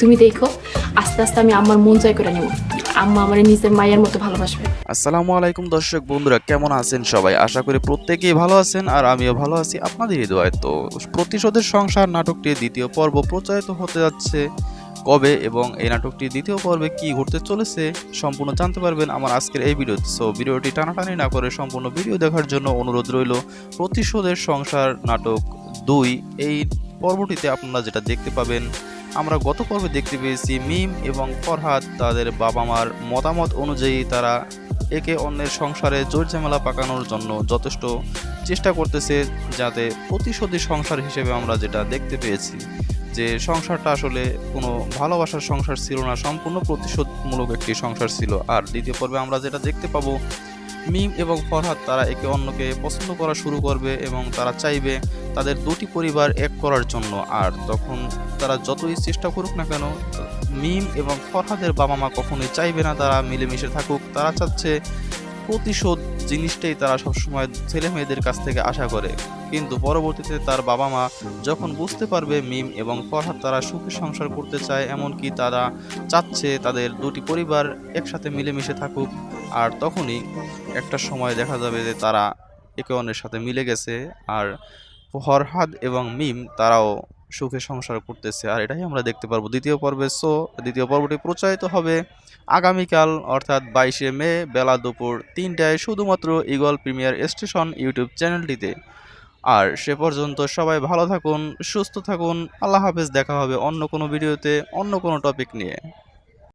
তুমি দেখো আস্তে আস্তে আমি আম্মার মন জয় করে নেব। আম্মা আমার নিজের মায়ের মতো ভালোবাসবে। আসসালামু আলাইকুম দর্শক বন্ধুরা, কেমন আছেন সবাই? আশা করি প্রত্যেকেই ভালো আছেন আর আমিও ভালো আছি আপনাদেরই দোয়ায়। তো প্রতিশোধের সংসার নাটকটির দ্বিতীয় পর্ব প্রচারিত হতে যাচ্ছে কবে এবং এই নাটকটির দ্বিতীয় পর্বে কি ঘটতে চলেছে সম্পূর্ণ জানতে পারবেন আমার আজকের এই ভিডিওতে। সো ভিডিওটি টানাটানি না করে সম্পূর্ণ ভিডিও দেখার জন্য অনুরোধ রইল। প্রতিশোধের সংসার নাটক 2 এই পর্বটিতে আপনারা যেটা দেখতে পাবেন, আমরা গত পর্বে দেখতে পেয়েছি মিম এবং ফরহাদ তাদের বাবা মার মতামত অনুযায়ী তারা একে অন্যের সংসারে জোর ঝামেলা পাকানোর জন্য যথেষ্ট চেষ্টা করতেছে, যাতে প্রতিশোধী সংসার হিসেবে আমরা যেটা দেখতে পেয়েছি যে সংসারটা আসলে কোনো ভালোবাসার সংসার ছিল না, সম্পূর্ণ প্রতিশোধমূলক একটি সংসার ছিল। আর দ্বিতীয় পর্বে আমরা যেটা দেখতে পাবো, মিম এবং ফরহাদ তারা একে অন্যকে পছন্দ করা শুরু করবে এবং তারা চাইবে তাদের দুটি পরিবার এক করার জন্য। আর তখন তারা যতই চেষ্টা করুক না কেন, মিম এবং ফরহাদের বাবা মা কখনোই চাইবে না তারা মিলেমিশে থাকুক। তারা চাচ্ছে প্রতিশোধ জিনিসটাই তারা সবসময় ছেলে মেয়েদের কাছ থেকে আশা করে। কিন্তু পরবর্তীতে তার বাবা মা যখন বুঝতে পারবে মিম এবং ফরহাদ তারা সুখী সংসার করতে চায়, এমনকি তারা চাচ্ছে তাদের দুটি পরিবার একসাথে মিলেমিশে থাকুক, আর তখনই একটা সময় দেখা যাবে যে তারা একে অন্যের সাথে মিলে গেছে। আর ফরহাদ এবং মিম তারাও সুখে সংসার করতেছে, আর এটাই আমরা দেখতে পারবো দ্বিতীয় পর্বে। সো দ্বিতীয় পর্বটি প্রচারিত হবে আগামীকাল অর্থাৎ 22শে মে বেলা দুপুর 3টায় শুধুমাত্র ঈগল প্রিমিয়ার স্টেশন ইউটিউব চ্যানেলটিতে। আর সে পর্যন্ত সবাই ভালো থাকুন, সুস্থ থাকুন, আল্লাহ হাফেজ। দেখা হবে অন্য কোনো ভিডিওতে অন্য কোনো টপিক নিয়ে।